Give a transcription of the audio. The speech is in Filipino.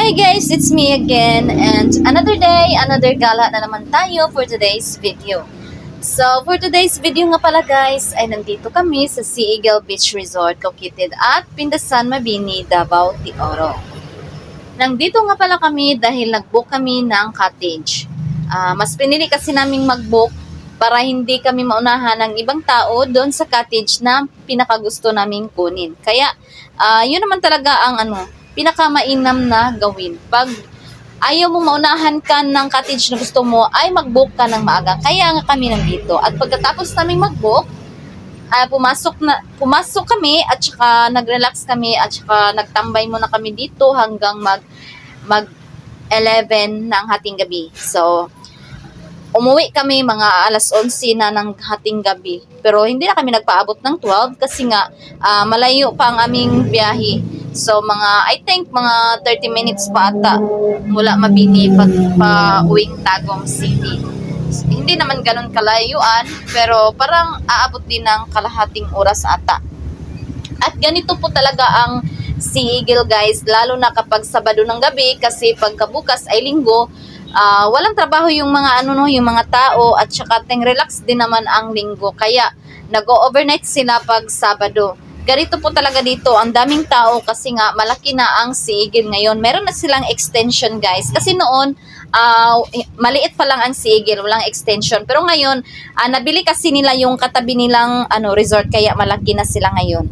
Hi guys, it's me again and another day, another gala na naman tayo for today's video. So for today's video nga pala guys ay nandito kami sa Sea Eagle Beach Resort located at Pindasan, Mabini, Davao de Oro. Nandito nga pala kami dahil nag-book kami ng cottage. Mas pinili kasi naming mag-book para hindi kami maunahan ng ibang tao doon sa cottage na pinakagusto naming kunin. Kaya yun naman talaga ang pinakamainam na gawin. Pag ayaw mong maunahan ka ng cottage na gusto mo, ay mag-book ka ng maaga. Kaya nga kami nandito. At pagkatapos namin mag-book, pumasok kami at saka nag-relax kami at saka nagtambay muna kami dito hanggang mag 11 ng hating gabi. So, umuwi kami mga alas 11 na ng hating gabi. Pero hindi na kami nagpaabot ng 12 kasi nga malayo pa ang aming biyahe. So I think mga 30 minutes pa ata mula Mabini pa uwing Tagum City. Hindi naman ganun kalayuan pero parang aabot din ng kalahating oras ata. At ganito po talaga ang Sea Eagle guys, lalo na kapag Sabado ng gabi kasi pagkabukas ay Linggo, walang trabaho yung mga yung mga tao at saka relax din naman ang Linggo. Kaya nag-overnight sila pag Sabado. Ganito po talaga dito, ang daming tao kasi nga malaki na ang Sea Eagle ngayon. Meron na silang extension guys. Kasi noon, maliit pa lang ang Sea Eagle, walang extension. Pero ngayon, nabili kasi nila yung katabi nilang resort kaya malaki na sila ngayon.